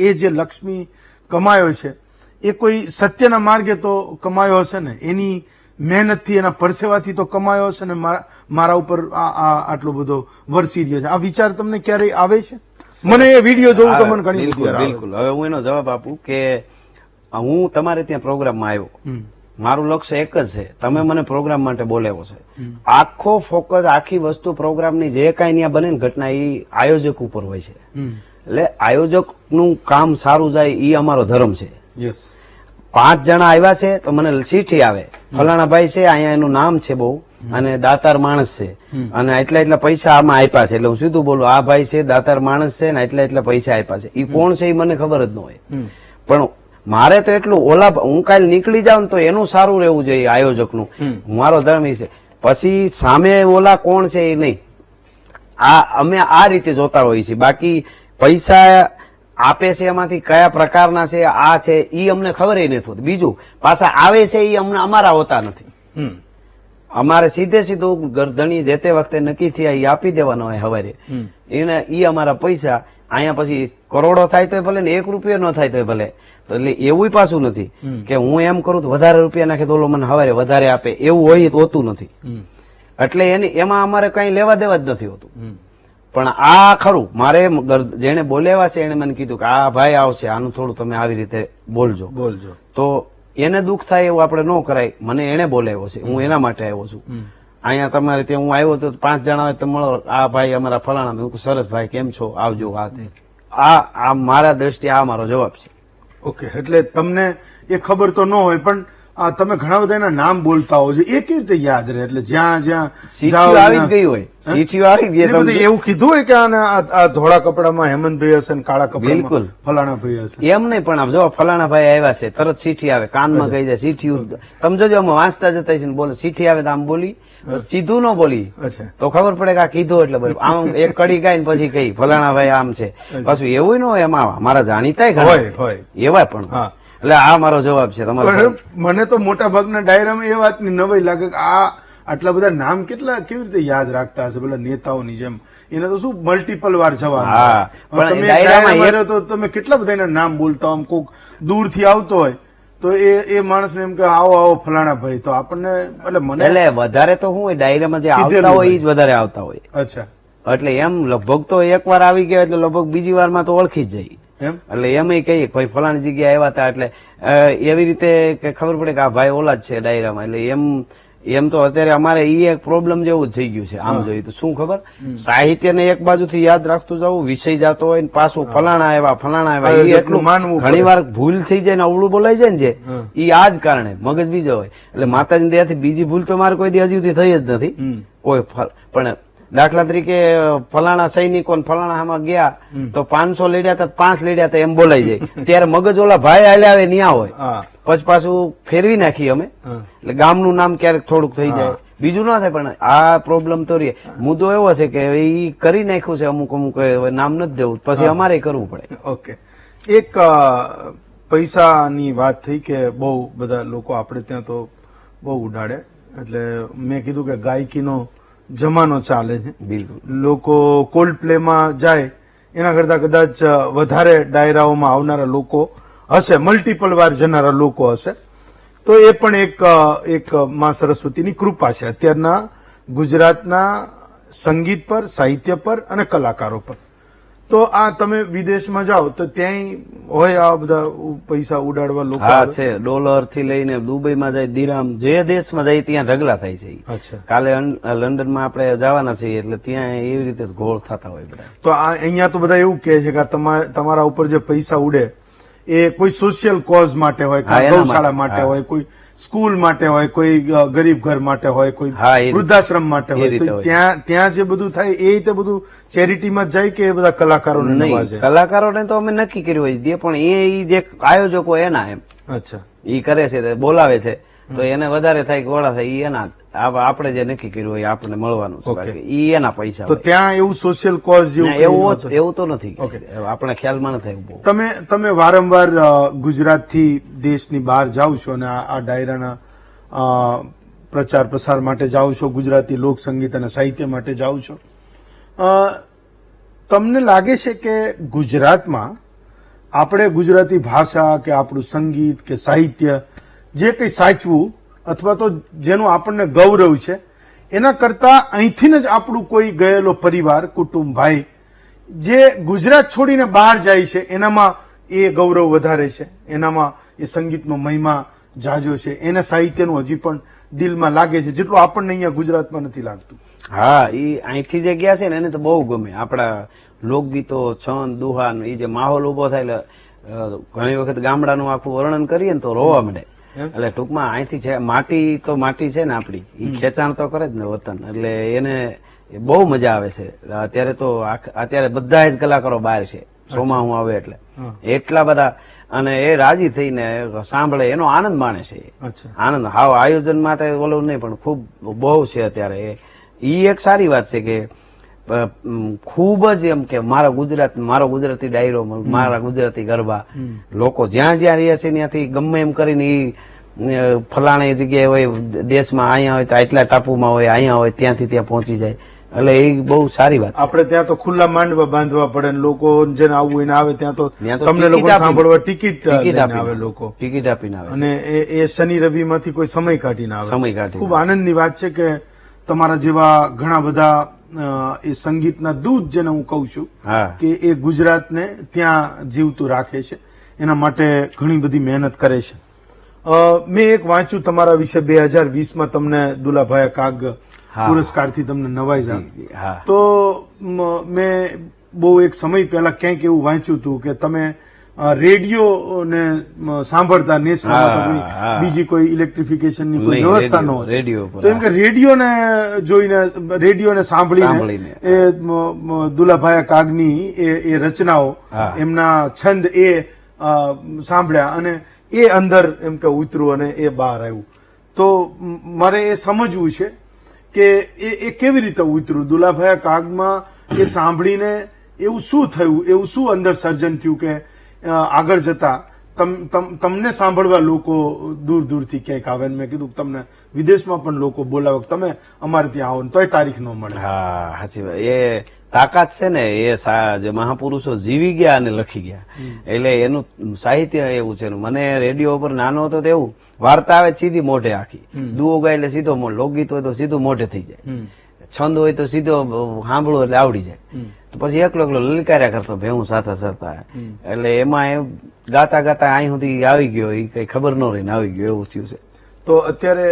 એ જે લક્ષ્મી કમાયો છે એ કોઈ સત્યના માર્ગે તો કમાયો હશે ને એની મહેનતથી એના પરસેવાથી તો કમાયો હશે ને મારા ઉપર આટલો બધો વરસી રહ્યો છે આ વિચાર તમને ક્યારેય આવે છે મને એ વિડીયો જોવું તો મને ઘણી બધી બિલકુલ હવે હું એનો જવાબ આપું કે હું તમારે ત્યાં પ્રોગ્રામમાં આવ્યો મારું લક્ષ્ય એક જ છે તમે મને પ્રોગ્રામ માટે બોલાવ્યો છે આખો ફોકસ આખી વસ્તુ પ્રોગ્રામની જે કાંઈ ત્યાં બને ને ઘટના એ આયોજક ઉપર હોય છે એટલે આયોજકનું કામ સારું જાય એ અમારો ધર્મ છે 5 જણા આવ્યા છે તો મને ચીઠી આવે ફલાણા ભાઈ છે અહીંયા એનું નામ છે બહુ અને દાતાર માણસ છે અને એટલા પૈસા આમાં આપ્યા છે એટલે હું સીધું બોલું આ ભાઈ છે દાતાર માણસ છે ને એટલા પૈસા આપ્યા છે એ કોણ છે એ મને ખબર જ ન હોય પણ મારે તો એટલું ઓલા હું કાલે નીકળી જાઉં તો એનું સારું રહેવું જોઈએ આયોજકનું મારો ધર્મ એ છે પછી સામે ઓલા કોણ છે એ નહીં અમે આ રીતે જોતા હોઈએ છીએ બાકી પૈસા આપે છે એમાંથી કયા પ્રકારના છે આ છે એ અમને ખબર નથી હોતી બીજું પાછા આવે છે એ અમને અમારા હોતા નથી અમારે સીધું ગરધણી જે તે વખતે નક્કી થયા એ આપી દેવાનો હોય હવારે એને એ અમારા પૈસા અહીંયા પછી કરોડો થાય તો ભલે ને 1 રૂપિયો ન થાય તો ભલે તો એટલે એવું પાછું નથી કે હું એમ કરું તો વધારે રૂપિયા નાખે તો ઓલો મને હવારે વધારે આપે એવું હોય હોતું નથી એટલે એમાં અમારે કઈ લેવા દેવા જ નથી હોતું પણ આ ખરું મારે જેને બોલાવ્યા છે એને મને કીધું કે આ ભાઈ આવશે આનું થોડું તમે આવી રીતે બોલજો તો એને દુઃખ થાય એવું આપણે ન કરાય મને એને બોલાવ્યો છે હું એના માટે આવ્યો છું અહીંયા તમારે ત્યાં હું આવ્યો તો 5 જણા હોય તો મળો આ ભાઈ અમારા ફલાણા સરસ ભાઈ કેમ છો આવજો આ મારા દ્રષ્ટિએ આ મારો જવાબ છે ઓકે એટલે તમને એ ખબર તો ન હોય પણ આ તમે ઘણા બધા એના નામ બોલતા હો છો, એ કેવી રીતે યાદ રહે? એટલે જ્યાં જ્યાં સીટીઓ આવી જ ગઈ હોય, સીટીઓ આવી ગઈ. એટલે બધું એવું કીધું હોય કે આ ધોળા કપડામાં હેમંતભાઈ હશે ને કાળા કપડામાં બિલકુલ. ફલાણા ભાઈ હશે? એમ નહીં, પણ આમ જો ફલાણા ભાઈ આવ્યા છે, તરત સીટી આવે, કાનમાં કહી જાય સીટી. તમે જોજો અમે વાંચતા જતા છે ને બોલે સીટી આવે તો આમ બોલી, સીધું ન બોલી અચ્છા, તો ખબર પડે કે આ કીધું એટલે બરાબર. આમ એક કડી ગાઈને પછી કઈ ફલાણા ભાઈ આમ છે. પાછું એવું ન હોય, એમાં મારા જાણીતા હોય હોય. એવા પણ. હા. એટલે આ મારો જવાબ છે તમારો. પણ મને તો મોટા ભાગના ડાયરામાં એ વાતની નવાઈ લાગે કે આટલા બધા નામ કેવી રીતે યાદ રાખતા હશે પેલા નેતાઓની જેમ? એને તો શું મલ્ટિપલ વાર જવાનું. હા, પણ તમે ડાયરામાં ડાયરામાં જાઓ તો તમે કેટલા બધા એના નામ બોલતા હો. કોઈક દૂરથી આવતો હોય તો એ માણસને એમ કે આવો આવો ફલાણા ભાઈ, તો આપણને એટલે મને એટલે વધારે તો શું હોય, ડાયરામાં જે આવતા હોય એ જ વધારે આવતા હોય. અચ્છા, એટલે એમ લગભગ તો એક વાર આવી ગયા એટલે લગભગ બીજી વારમાં તો ઓળખી જ જાય. એમ એટલે એમ કહીએ કે ભાઈ ફલાણી જગ્યાએ આવ્યા હતા, એટલે એવી રીતે કે ખબર પડે કે આ ભાઈ ઓલા જ છે ડાયરામાં. એટલે એમ તો અત્યારે અમારે ઈ એક પ્રોબ્લેમ જેવું જ થઈ ગયું છે. આમ જોઈએ તો શું ખબર, સાહિત્યને એક બાજુથી યાદ રાખતું જવું, વિષય જાતો હોય ને પાછું ફલાણા આવ્યા એ એટલું માનવું ઘણી વાર ભૂલ થઈ જાય ને અવળું બોલાઈ જાય ને જે ઈ આ જ કારણે મગજ બીજો હોય. એટલે માતાજીની દયાથી બીજી ભૂલ તો મારે કોઈ દી હજી સુધી થઈ જ નથી કોઈ. પણ દાખલા તરીકે ફલાણા સૈનિકો ફલાણા આમાં ગયા તો 500 લેડ્યા હતા, 5 લેડ્યા હતા એમ બોલાઈ જાય. ત્યારે મગજ ઓલા ભાઈ હાલ્યા આવે ન્યા હોય, પછી પાછું ફેરવી નાખીએ અમે. એટલે ગામનું નામ ક્યારેક થોડુંક થઈ જાય, બીજું ના થાય. પણ આ પ્રોબ્લેમ તો રહે. મુદ્દો એવો છે કે એ કરી નાખ્યું છે અમુક નામ નથી દેવું, પછી અમારે કરવું પડે. ઓકે, એક પૈસાની વાત થઈ કે બહુ બધા લોકો આપણે ત્યાં તો બહુ ઉડાડે. એટલે મેં કીધું કે ગાયકીનો જમાનો ચાલે છે. બિલકુલ. લોકો કોલ્ડ પ્લેમાં જાય એના કરતા કદાચ વધારે ડાયરાઓમાં આવનારા લોકો હશે, મલ્ટિપલ વાર જનારા લોકો હશે. તો એ પણ એક માં સરસ્વતીની કૃપા છે અત્યારના ગુજરાતના સંગીત પર, સાહિત્ય પર અને કલાકારો પર. તો આ તમે વિદેશમાં જાઓ તો ત્યાંય હોય આ બધા પૈસા ઉડાડવા લોકો? હા છે, ડોલર થી લઈને દુબઈમાં જાય, દિરામ, જે દેશમાં જાય ત્યાં ઢગલા થાય છે. અચ્છા, કાલે લંડનમાં આપણે જવાના છીએ એટલે ત્યાં એવી રીતે ગોળ થતા હોય બધા. તો અહીંયા તો બધા એવું કહે છે કે તમારા ઉપર જે પૈસા ઉડે એ કોઈ સોશિયલ કોઝ માટે હોય, ગૌશાળા માટે હોય, કોઈ સ્કૂલ માટે હોય, કોઈ ગરીબ ઘર માટે હોય, કોઈ વૃદ્ધાશ્રમ માટે હોય. તો ત્યાં જે બધું થાય એ રીતે બધું ચેરિટીમાં જાય કે એ બધા કલાકારોને નવાજે? કલાકારોને તો અમે નક્કી કર્યું હોય દે, પણ એ જે આયોજકો એના એમ અચ્છા ઈ કરે છે, બોલાવે છે તો એને વધારે થાય કે ઓળા થાય ઈ એના. આપણે જે નક્કી કર્યું હોય આપણને મળવાનું છે, ઈ એના પૈસા. તો ત્યાં એવું સોશિયલ કોઝ એવું તો નથી, આપણે ખ્યાલમાં ન થાય. તમે વારંવાર ગુજરાતથી દેશની બહાર જાઓ છો અને આ ડાયરાના પ્રચાર પ્રસાર માટે જાઓ છો, ગુજરાતી લોક સંગીત અને સાહિત્ય માટે જાઓ છો. તમને લાગે છે કે ગુજરાતમાં આપણે ગુજરાતી ભાષા કે આપણું સંગીત કે સાહિત્ય જે કંઈ સાચવું અથવા તો જેનું આપણને ગૌરવ છે એના કરતા અહીંથી જ આપણું કોઈ ગયેલો પરિવાર, કુટુંબ, ભાઈ જે ગુજરાત છોડીને બહાર જાય છે એનામાં એ ગૌરવ વધારે છે, એનામાં એ સંગીતનો મહિમા જાજો છે, એને સાહિત્યનું હજી પણ દિલમાં લાગે છે જેટલું આપણને અહીંયા ગુજરાતમાં નથી લાગતું. હા, એ અહીંથી જે ગયા છે ને એને તો બહુ ગમે. આપણા લોકગીતો, છંદ, દુહાન, એ જે માહોલ ઉભો થાય એટલે ઘણી વખત ગામડાનું આખું વર્ણન કરીએ ને તો રોવા મળે. એટલે ટૂંકમાં અહીંથી છે માટી તો માટી છે ને આપડી, એ ખેંચાણ તો કરે જ ને વતન. એટલે એને બહુ મજા આવે છે. અત્યારે બધા જ કલાકારો બહાર છે, સોમાહું આવે એટલે એટલા બધા, અને એ રાજી થઈને સાંભળે, એનો આનંદ માણે છે. આનંદ હાવ આયોજન માટે ઓલું નહીં, પણ ખૂબ બહુ છે અત્યારે. એ એક સારી વાત છે કે ખૂબ જ એમ કે મારો ગુજરાતી ડાયરો, મારા ગુજરાતી ગરબા, લોકો જ્યાં જ્યાં રહ્યા છે ત્યાંથી ગમે એમ કરીને ફલાણી જગ્યાએ હોય દેશમાં, અહીંયા હોય તો આટલા ટાપુમાં હોય, અહીંયા હોય ત્યાંથી ત્યાં પહોંચી જાય. એટલે એ બહુ સારી વાત. આપણે ત્યાં તો ખુલ્લા માંડવા બાંધવા પડે, લોકો જેને આવવું એને આવે. ત્યાં તો તમને લોકો સાંભળવા ટિકિટ આવે, લોકો ટિકિટ આપીને આવે, અને એ શનિ રવિ માંથી કોઈ સમય કાઢીને આવે. ખૂબ આનંદની વાત છે કે તમારા જેવા ઘણા બધા એ સંગીતના દૂત જેને હું કહું છું કે એ ગુજરાતને ત્યાં જીવતું રાખે છે, એના માટે ઘણી બધી મહેનત કરે છે. મેં એક વાંચ્યું તમારા વિશે, 2020માં તમને દુલાભાઈ કાગ પુરસ્કારથી તમને નવાજ્યા. તો મેં બહુ એક સમય પહેલા ક્યાંક એવું વાંચ્યું હતું કે તમે રેડિયો ને સાંભળતા નેશનામાં તો કોઈ હા. બીજી કોઈ ઇલેક્ટ્રિફિકેશનની કોઈ નહીં, વ્યવસ્થા ન હોય રેડિયો પર, તો એમ કે રેડિયોને જોઈને રેડિયોને સાંભળીને સાંભળીને. એ દુલાભાઈ કાગની એ રચનાઓ હા. એમના છંદ એ સાંભળ્યા અને એ અંદર એમ કે ઉતર્યું અને એ બહાર આવ્યું તો મારે એ સમજવું છે કે એ કેવી રીતે ઉતર્યું દુલાભાઈ કાગમાં એ સાંભળીને એવું શું થયું એવું શું અંદર સર્જન થયું કે આગળ જતા તમને સાંભળવા લોકો દૂર દૂરથી ક્યાંક આવે ને મેં કીધું કે તમને વિદેશમાં પણ લોકો બોલાવે કે તમે અમારે ત્યાં આવો ને તોય તારીખ ન મળે. હા સાચી વાત. એ તાકાત છે ને એ જે મહાપુરુષો જીવી ગયા અને લખી ગયા એટલે એનું સાહિત્ય એવું છે. મને રેડિયો ઉપર નાનો હતો તો એવું વાર્તા આવે સીધી મોઢે આખી, દુઓ ગાય એટલે સીધો લોકગીત હોય તો સીધું મોઢે થઈ જાય, છંદ હોય તો સીધો સાંભળો એટલે આવડી જાય. તો પછી એકલો એકલો લલકાર્યા કરતો ભેહું સાથે સરતા એટલે એમાં એ ગાતા ગાતા અહીં સુધી આવી ગયો એ કઈ ખબર ન રહીને આવી ગયો એવું થયું છે. તો અત્યારે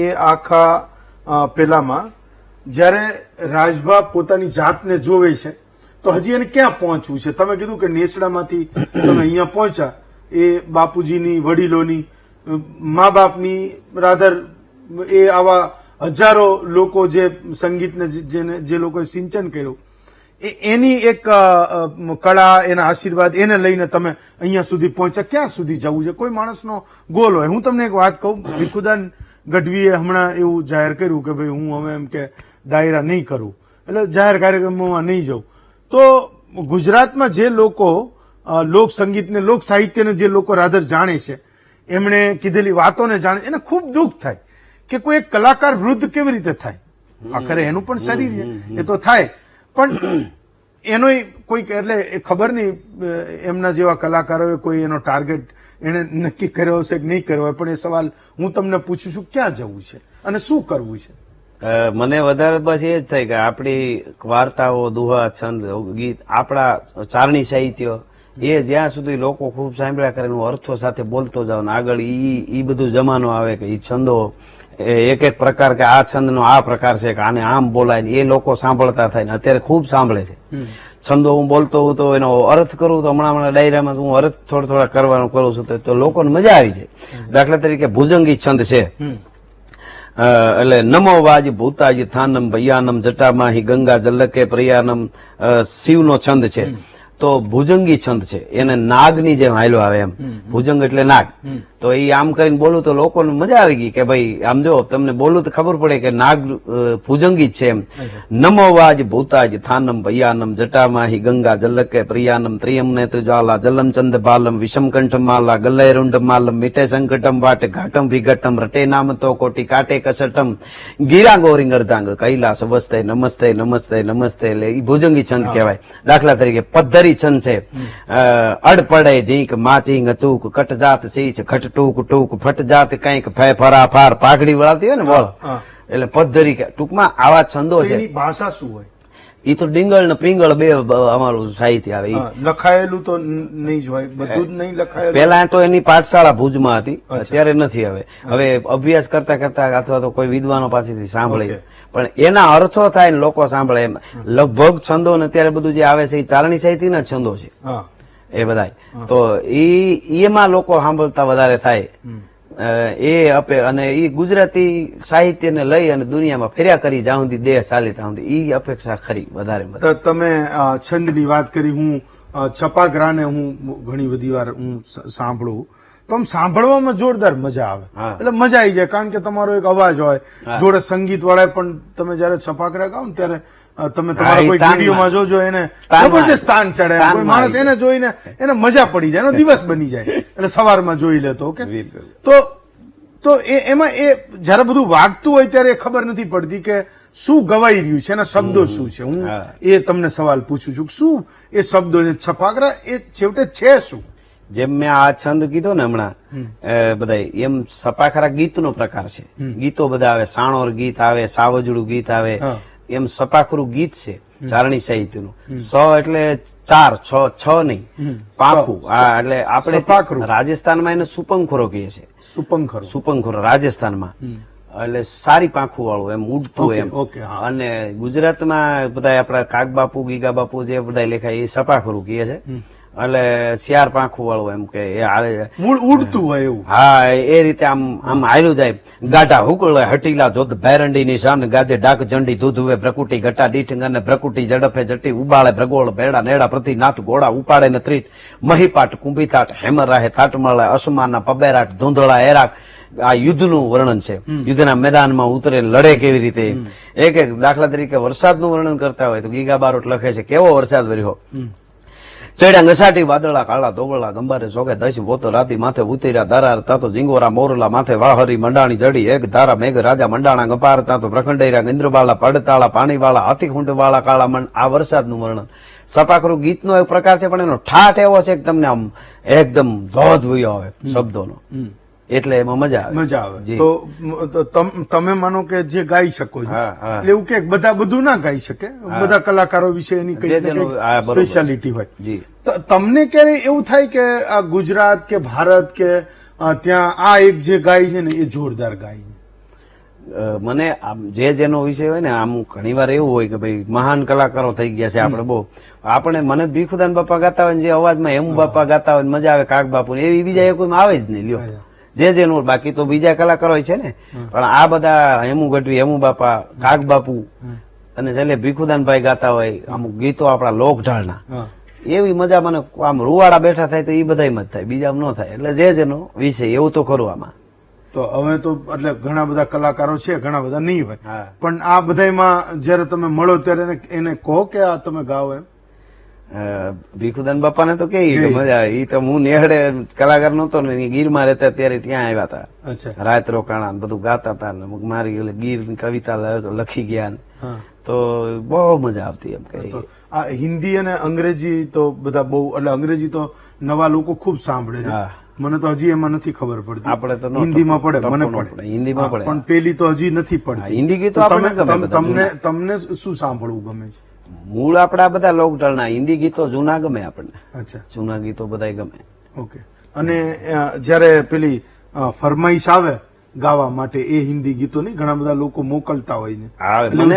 એ આખા પેલામાં જયારે રાજભા પોતાની જાતને જોવે છે તો હજી એને ક્યાં પહોંચવું છે? તમે કીધું કે નેસડામાંથી તમે અહીંયા પહોંચ્યા, એ બાપુજીની વડીલોની મા બાપની રાધર એ આવા હજારો લોકો જે સંગીતને જે લોકોએ સિંચન કર્યું એની એક કળા એના આશીર્વાદ એને લઈને તમે અહીંયા સુધી પહોંચ્યા. ક્યાં સુધી જવું છે? કોઈ માણસનો ગોલ હોય. હું તમને એક વાત કહું, ભીખુદાન ગઢવીએ હમણાં એવું જાહેર કર્યું કે ભાઈ હું હવે એમ કે ડાયરા નહીં કરું એટલે જાહેર કાર્યક્રમોમાં નહીં જાઉં. તો ગુજરાતમાં જે લોકો લોક સંગીતને લોક સાહિત્યને જે લોકો રાધર જાણે છે એમણે કીધેલી વાતોને જાણે એને ખૂબ દુઃખ થાય કે કોઈ એક કલાકાર વૃદ્ધ કેવી રીતે થાય. આખરે એનું પણ શરીર છે એ તો થાય પણ એનો કોઈક એટલે ખબર નહીં એમના જેવા કલાકારોએ કોઈ એનો ટાર્ગેટ એને નક્કી કર્યો હશે કે નહીં કર્યો હોય. પણ એ સવાલ હું તમને પૂછું છું, ક્યાં જવું છે અને શું કરવું છે? મને વધારે બસ એ જ થાય કે આપણી વાર્તાઓ, દુહા, છંદ, ગીત, આપણા ચારણી સાહિત્ય એ જ્યાં સુધી લોકો ખૂબ સાંભળ્યા કરે અર્થો સાથે બોલતો જાવ ને આગળ ઈ બધું જમાનો આવે કે ઈ છંદો એક એક પ્રકાર કે આ છંદનો આ પ્રકાર છે કે આને આમ બોલાય ને એ લોકો સાંભળતા થાય ને અત્યારે ખૂબ સાંભળે છે. છંદો હું બોલતો હોઉં તો એનો અર્થ કરું તો હમણાં ડાયરામાં હું અર્થ થોડા કરવાનું કરું છું તો લોકોને મજા આવી જાય. દાખલા તરીકે ભુજંગી છંદ છે એટલે નમો વાજ ભૂતાજી થાનમ ભૈયાનમ જટામાહી ગંગા જલકે પ્રયાનમ શિવનો છંદ છે. તો ભુજંગી છંદ છે એને નાગની જેમ હાલ્યો આવે એમ, ભુજંગ એટલે નાગ. તો એ આમ કરીને બોલું તો લોકોને મજા આવી ગઈ કે ભાઈ આમ જો તમને બોલું તો ખબર પડે કે નાગ ભુજંગી છે એમ. નમો વાજ ભૂતાજ થાનમ ભૈયાનમ જટામાહી ગંગા જલકે પ્રિયાનમ ત્રિયમ નેત્ર જ્વાલા જલમ ચંદ બાલમ વિષમ કંઠ માલા ગલય રૂંડ માલમ મીઠે સંકટમ વાટ ઘાટમ વિઘટમ રટે નામ તો કોટી કાટે કસટમ ગીરા ગોરિંગ અર્ધાંગ કૈલાસ વસ્તે નમસ્તે નમસ્તે નમસ્તે એટલે એ ભુજંગી છંદ કહેવાય. દાખલા તરીકે પદ્ધરી છંદ છે અડપડે જીંક માચીંગ તૂક કટજાત સીચ ખટ ટૂક ટૂક ફટ જાત કઈક ફે ફરા ફાર પાઘડી વળાતી હોય ને વળ એટલે પદ્ધરી. ટૂંકમાં આવા છંદો છે. એની ભાષા શું હોય? એ તો ડીંગળ ને પ્રિંગળ બે અમારું સાહિત્ય આવે. લખાયેલું તો નહીં જ હોય, બધું જ નહીં લખાયેલું. પેલા તો એની પાઠશાળા ભુજમાં હતી, અત્યારે નથી. હવે અભ્યાસ કરતા કરતા અથવા તો કોઈ વિદ્વાનો પાસેથી સાંભળે પણ એના અર્થો થાય ને લોકો સાંભળે એમ. લગભગ છંદો ને અત્યારે બધું જે આવે છે એ ચારણી સાહિત્યના છંદો છે એ બધા. તો એમાં લોકો સાંભળતા વધારે થાય એ આપે અને એ ગુજરાતી સાહિત્યને લઈ અને દુનિયામાં ફેર્યા કરી જ્યાં સુધી દેહ ચાલે ત્યાં સુધી એ અપેક્ષા ખરી વધારે. તમે છંદની વાત કરી, હું છપાગરાને હું ઘણી બધી વાર હું સાંભળું તો આમ સાંભળવામાં જોરદાર મજા આવે. એટલે મજા આવી જાય કારણ કે તમારો એક અવાજ હોય જોડે સંગીત વાળા પણ. તમે જયારે છપાગરા ગાઓ ને ત્યારે તમે તમારા કોઈ વિડીયોમાં જોજો એને જબરજસ્ત તાન ચડે, કોઈ માણસ એને જોઈને એને મજા પડી જાય, એનો દિવસ બની જાય એટલે સવારમાં જોઈ લેતો. ઓકે, તો એમાં એ જયારે બધું વાગતું હોય ત્યારે ખબર નથી પડતી કે શું ગવાઈ રહ્યું છે, એના શબ્દો શું છે. હું એ તમને સવાલ પૂછું છું, શું એ શબ્દો છે? છપાગરા એ છેવટે છે શું? જેમ મેં આ છંદ કીધો ને હમણાં બધા એમ સપાખરા ગીતનો પ્રકાર છે. ગીતો બધા આવે, સાણોર ગીત આવે, સાવજડું ગીત આવે, એમ સપાખરું ગીત છે ચારણી સાહિત્યનું. સ એટલે ચાર, છ નહીં, પાંખું. એટલે આપણે રાજસ્થાનમાં એને સુપંખરો કહીએ છીએ. સુપંખરો રાજસ્થાનમાં એટલે સારી પાંખું વાળું એમ ઉડતું એમ. અને ગુજરાતમાં બધા આપડા કાગબાપુ ગીગાબાપુ જે બધા લેખાય એ સપાખરું કહે છે. એટલે શિયાર પાંખું વાળું એમ કે એ હાલે મૂળ ઉડતું હોય એવું. હા એ રીતે આમ આમ હાલ્યું જાય. ગાઢા હુકળ હટીલા જોધ ભૈરંડી ની શાન ગાજે ડાક જંડી દૂધ હુવે ભ્રકુટી ઘટા દીઠ અને ભ્રકુટી ઝડપે જટી ઉબાળે ભ્રગોળ ભેડા નેડા પ્રતિ નાથ ઘોડા ઉપાડે ને ત્રીટ મહીપાટ કુંભીથાટ હેમર રાહે થાટ મળે અસમાના પબેરાટ ધૂંધળા એરાક. આ યુદ્ધનું વર્ણન છે. યુદ્ધના મેદાનમાં ઉતરે લડે કેવી રીતે. એક એક દાખલા તરીકે વરસાદનું વર્ણન કરતા હોય તો ગીગા બારોટ લખે છે કેવો વરસાદ વર્યો. ચડ્યા ઘસાટી વાદળા કાળા ધોબળા ગંબારે સોગે દશ પોતો રાતી માથે ઉતર્યા ધારા તાતો જીંગોરા મોરલા માથે વાહરી મંડાણી જડી એક ધારા મેઘ રાજા મંડાણા ગપાર તાતો પ્રખંડેરા ઇન્દ્રબાળા પડતાળા પાણીવાળા હાથીખુંડ વાળા કાળા મન. આ વરસાદનું વર્ણન. સપાકરું ગીતનો એક પ્રકાર છે પણ એનો ઠાઠ એવો છે કે તમને આમ એકદમ ધોધ વયો આવે શબ્દોનો, એટલે એમાં મજા આવે. મજા આવે. તો તમે માનો કે જે ગાઈ શકો છો, એટલે એવું કે બધા બધું ના ગાઈ શકે, બધા કલાકારો વિશે એની કઈ સ્પેશિયાલિટી હોય. તમને ક્યારે એવું થાય કે આ ગુજરાત કે ભારત કે ત્યાં આ એક જે ગાય છે ને એ જોરદાર ગાય છે? મને જે જેનો વિષય હોય ને આમ ઘણી વાર એવું હોય કે ભાઈ મહાન કલાકારો થઈ ગયા છે આપણે બહુ. આપણે મને ભીખુદાન બાપા ગાતા હોય જે અવાજમાં હેમુ બાપા ગાતા હોય મજા આવે, કાક બાપુ એવી બીજા કોઈમાં આવે જ નહીં લ્યો. જે જેનું બાકી તો બીજા કલાકારો હોય છે ને, પણ આ બધા હેમુ ગઢવી, હેમુ બાપા, કાક બાપુ અને છેલ્લે ભીખુદાનભાઈ ગાતા હોય અમુક ગીતો આપણા લોકઢાળના, એવી મજા મને આમ રૂવાડા બેઠા થાય તો એ બધામાં જ થાય, બીજા ન થાય. એટલે જે જેનો વિષય એવું તો ખરું આમાં. તો હવે તો એટલે ઘણા બધા કલાકારો છે, ઘણા બધા નહીં હોય, પણ આ બધામાં જયારે તમે મળો ત્યારે એને કહો કે આ તમે ગાઓ એમ? ભીખુદાન બાપાને તો કેવી મજા આવે. ઈ તો હું નેહડે કલાકાર નતો ને ગીરમાં રહેતા ત્યારે ત્યાં આવ્યા હતા, રાત રોકાણા બધું ગાતા હતા ને મારી ગીર કવિતા લખી ગયા તો બહુ મજા આવતી એમ કે. આ હિન્દી અને અંગ્રેજી તો બધા બહુ, એટલે અંગ્રેજી તો નવા લોકો ખૂબ સાંભળે છે. મને તો હજી એમાં નથી ખબર પડતી. આપણે તો હિન્દીમાં પડે, મને પડે હિન્દીમાં પડે, પણ પેલી તો હજી નથી પડતી હિન્દી ગીતો. તમને શું સાંભળવું ગમે છે? મૂળ આપડા બધા લોકઢાળના હિન્દી ગીતો જૂના ગમે આપણને. અચ્છા, જૂના ગીતો બધા ગમે. ઓકે. અને જયારે પેલી ફરમાઈશ આવે ગાવા માટે એ હિન્દી ગીતો નહીં ઘણા બધા લોકો મોકલતા હોય છે,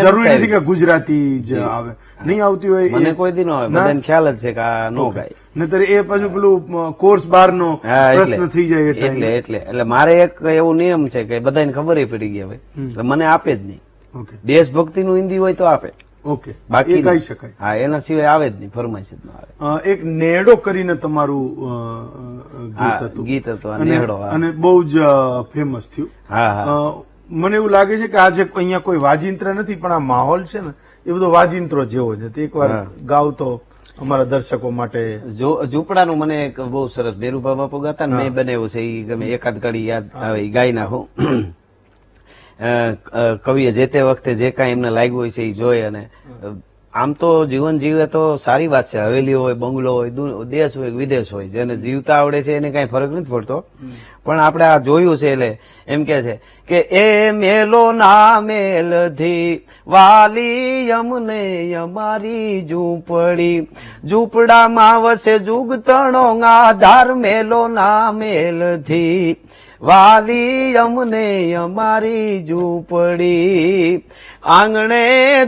જરૂરી નથી કે ગુજરાતી જ આવે, નહીં આવતી હોય મને કોઈ દી ન આવે, બધાને ખ્યાલ જ છે કે આ નો ગાય. નહીતર એ પાછું પેલું કોર્સ બારનો પ્રશ્ન થઈ જાય. એટલે મારે એક એવો નિયમ છે કે બધાને ખબર પડી ગઈ હવે મને આપે જ નહીં. દેશભક્તિ નું હિન્દી હોય તો આપે, ઓકે, બાકી ગાઈ શકાય. હા, એના સિવાય આવે જ નહીં, ફરમાઈશ જ આવે. એક નેહડો કરીને તમારું ગીત હતું નેહડો, અને બહુ જ ફેમસ થયું. મને એવું લાગે છે કે આજે અહીંયા કોઈ વાજિંત્ર નથી, પણ આ માહોલ છે ને એ બધો વાજિંત્રો જેવો છે. એક વાર ગાવ તો અમારા દર્શકો માટે. ઝૂંપડાનું મને એક બહુ સરસ બેરુભા બાપુ ગાતા ને મેં બનાવ્યું છે, એ ગમે એકાદ ઘડી યાદ આવે ગાઈ નાખું. કવિએ જે તે વખતે જે કાંઈ એમને લાગ્યું હોય છે એ જોઈ. અને આમ તો જીવન જીવે તો સારી વાત છે, હવેલી હોય, બંગલો હોય, દેશ હોય, વિદેશ હોય, જેને જીવતા આવડે છે એને કઈ ફરક નથી પડતો. પણ આપણે આ જોયું છે એટલે એમ કે છે કે એ મેલો ના મેલથી વાલી અમને અમારી ઝૂંપડી, ઝૂંપડામાં વસે જુગતણો આધાર, મેલો ના મેલથી વાલી અમને અમારી ઝૂંપડી, આંગણે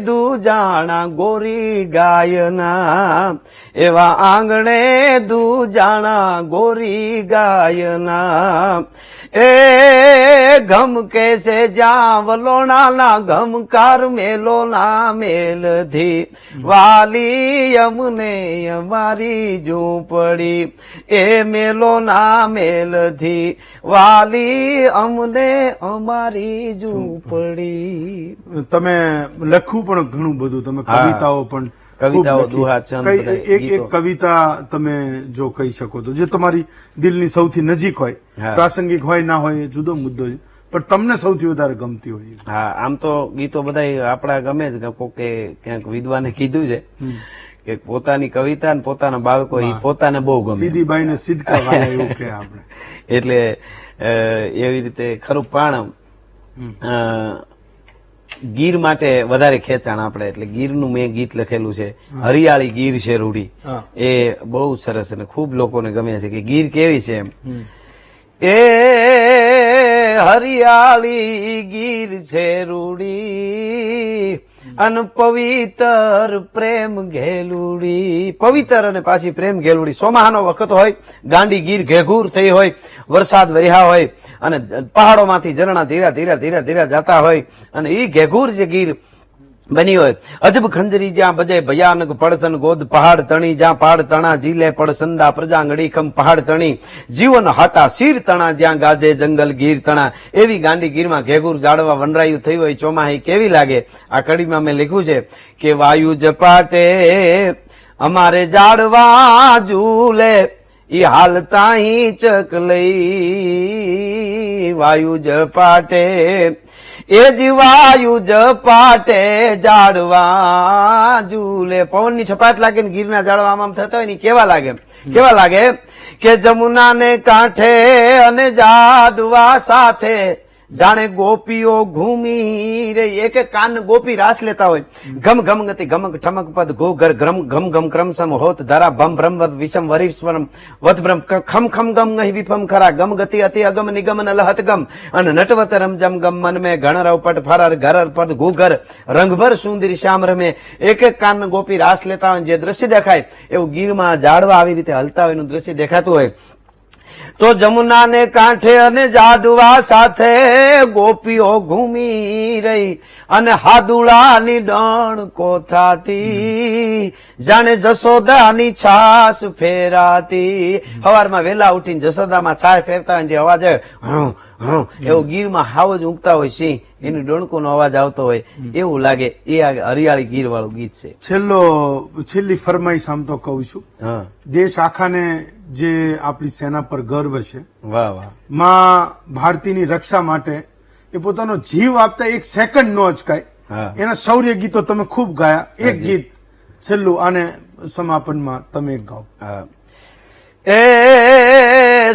દુજાણા ગોરી ગાયના, એવા આંગણે દુજાણા ગોરી ગાયના, એ ગમ કેસે જ્યાં વલોણાના ગમકાર, મેલો ના મેલથી વાલી અમને અમારી ઝૂંપડી, એ મેલો ના મેલથી વાલી અમને અમારી ઝૂંપડી. તમે લખવું પણ ઘણું બધું, તમે કવિતાઓ પણ, કવિતાઓ, દુહા, છંદ, એક કવિતા તમે જો કહી શકો તો જે તમારી દિલની સૌથી નજીક હોય, પ્રાસંગિક હોય ના હોય એ જુદો મુદ્દો છે, પણ તમને સૌથી વધારે ગમતી હોય? હા, આમ તો ગીતો બધા આપણા ગમે જ. કોકે ક્યાંક વિદ્વાને કીધું છે કે પોતાની કવિતા ને પોતાના બાળકો એ પોતાને બહુ ગમે. સીધી બાઈ ને સિદ્ધકા વાળા એવું કે આપણે. એટલે એવી રીતે ખરું. પણ ગીર માટે વધારે ખેંચાણ આપણે, એટલે ગીરનું મેં ગીત લખેલું છે, હરિયાળી ગીર છે રૂડી. એ બહુ સરસ અને ખૂબ લોકોને ગમે છે કે ગીર કેવી છે એમ. એ હરિયાળી ગીર છે રૂડી, અન પવિત્ર પ્રેમ ઘેલુડી, પવિત્ર અને પાછી પ્રેમ ઘેલુડી. સોમાહાનો વખત હોય, ગાંડી ગીર ઘેઘૂર થઈ હોય, વરસાદ વર્યા હોય અને પહાડોમાંથી ઝરણા ધીરા ધીરા ધીરા ધીરા જતા હોય અને ઈ ઘેઘૂર જે ગીર બની હોય. અજબ ખંજરી જ્યાં બજે ભયાનક પડસન ગોદ પહાડ તણી, જ્યાં પહાડ તણા જીલે પડસંદા પ્રજા ngડીખમ પહાડ તણી, જીવન હાટા શીર તણા, જ્યાં ગાજે જંગલ ગીર તણા. એવી ગાંડી ગીરમાં ઘેઘૂર ઝાડવા વનરાયું થયું હોય. ચોમાહી કેવી લાગે? આ કડીમાં મેં લખ્યું છે કે વાયુ જપાટે અમારે ઝાડવા ઝૂલે, ઈ હાલતા હી ચકલઈ. વાયુ જપાટે એ જ વાયુ જપાટે ઝાડવા ઝૂલે. પવનની છપાટ લાગે ને ગીરના ઝાડવા આમ થતા હોય ને કેવા લાગે? કેવા લાગે કે જમુનાને કાંઠે અને જાદવા સાથે જાણે ગોપીઓ ઘૂમી રહી. એક એક કાન ગોપી રાસ લેતા હોય. ગમ ગમ ગતિ ગમક ઠમક પદ ઘોઘર ગ્રમ ઘમ ઘમ ક્રમસમ હોત ધરા ભમ ભ્રમ વદ વિષમ વરીશ્વરમ વધ ભ્રમ ખમ ખમ ગમ નહીં વિફમ ખરા ગમ ગતિ અતિ અગમ નિગમ લહત ગમ અને નટવત રમજમ ગમ મન મેં ઘણ રવપટ ફરાર ઘરર પદ ઘોઘર રંગભર સુંદરી શ્યામ રમે. એક એક કાન ગોપી રાસ લેતા હોય. જે દ્રશ્ય દેખાય એવું ગીરમાં ઝાડવા આવી રીતે હલતા હોય એનું દ્રશ્ય દેખાતું હોય. તો જમુનાને કાંઠે અને જાદવા સાથે ગોપીઓ ઘૂમી રહી અને હાદુડાની ડણ કોથાતી, જાણે જસોદાની છાસ ફેરાતી. સવારમાં વહેલા ઉઠીને જસોદામાં છાસ ફેરતા હોય જે અવાજ આવે એવું ગીરમાં હાવ જ ઊંઘતા હોય સિંહ, એની ડોણકોનો અવાજ આવતો હોય એવું લાગે. એ હરિયાળી ગીર વાળું ગીત છે. છેલ્લી ફરમાઈશ આમ તો કહું છું, દેશ આખાને જે આપણી સેના પર ગર્વ છે, વાહ વાહ, માં ભારતીની રક્ષા માટે એ પોતાનો જીવ આપતા એક સેકન્ડ નો અચકાય. એના શૌર્ય ગીતો તમે ખૂબ ગાયા. એક ગીત છેલ્લું આને સમાપનમાં તમે એક ગાઓ. એ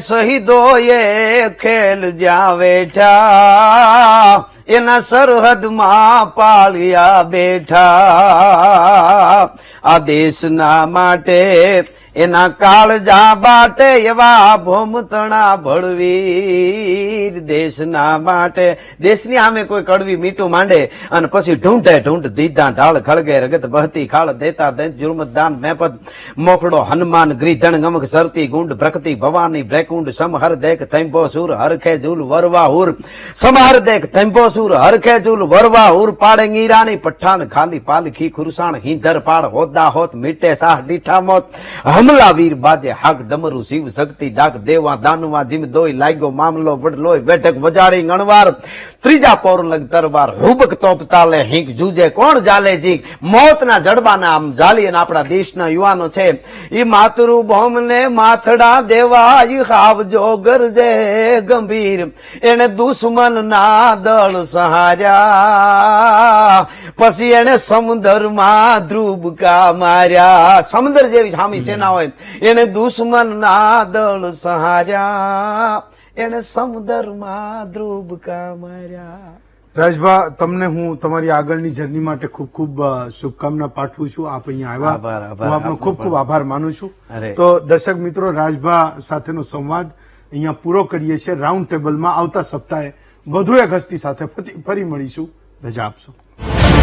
શહીદો એ ખેલ જ્યાં બેઠા, એના સરહદમાં પાળિયા બેઠા. આ દેશના માટે એના કાળજા બાટે એવા ભોમતણા ભળવીર. દેશના માટે, દેશની સામે કોઈ કડવી મીઠું માંડે અને પછી ઢૂંઢે ઢૂંઢ દીધા ઢાળ ખળગે રગત બહતી ખાળ દેતા દૈત જુર્મત દાન મેપદ મોખડો હનુમાન ગ્રીધણ ગમક સરતી ગુંડ ભ્રકતી ભવાની ભ્રેકુંડ સમહર દેખ થૈંપો સુર હરખે ઝૂલ વરવા હુર. સમહર દેખ થૈંપો સુર હરખે ઝૂલ વરવા હુર. પાડે ઈરાની પઠાણ ખાલી પાલખી ખુરસાણ હિંધર પાડ હોદ્દા હોત મીટે સાહ ડીઠા મોત. હમલા વીર બાજે હાક ડમરું શિવ શક્તિ ડાક દેવા દાનવા જીમ દોઈ લાગ્યો મામલો વડલોય વેઠક વજાડી ગણવાર. ત્રીજા પૌર લગ તરવાર હુબક તોપ તાલે હિંક જુજે કોણ જાલે જીક. મોતના જડબાના આમ જાલી અને આપણા દેશના યુવાનો છે ઈ માતૃભૂમને માથડા દેવા ઈ હાવજો ગરજે ગંભીર. એને દુશ્મન ના દળ સહાર્યા, પછી એને સમુદ્રમાં ધ્રુબકા માર્યા. સમુદ્ર જેવી સામી સેના હોય એને દુશ્મન ના દળ સહાર્યા, એને સમુદ્રમાં ધ્રુબકા માર્યા. રાજભા, તમને હું તમારી આગળની જર્ની માટે ખૂબ ખૂબ શુભકામના પાઠવું છું. આપ અહીંયા આવ્યા, હું આપનો ખૂબ ખૂબ આભાર માનું છું. તો દર્શક મિત્રો, રાજભા સાથેનો સંવાદ અહીંયા પૂરો કરીએ છીએ. રાઉન્ડ ટેબલમાં આવતા સપ્તાહે વધુ એક હસ્તી સાથે ફરી મળીશું. રજા આપશો.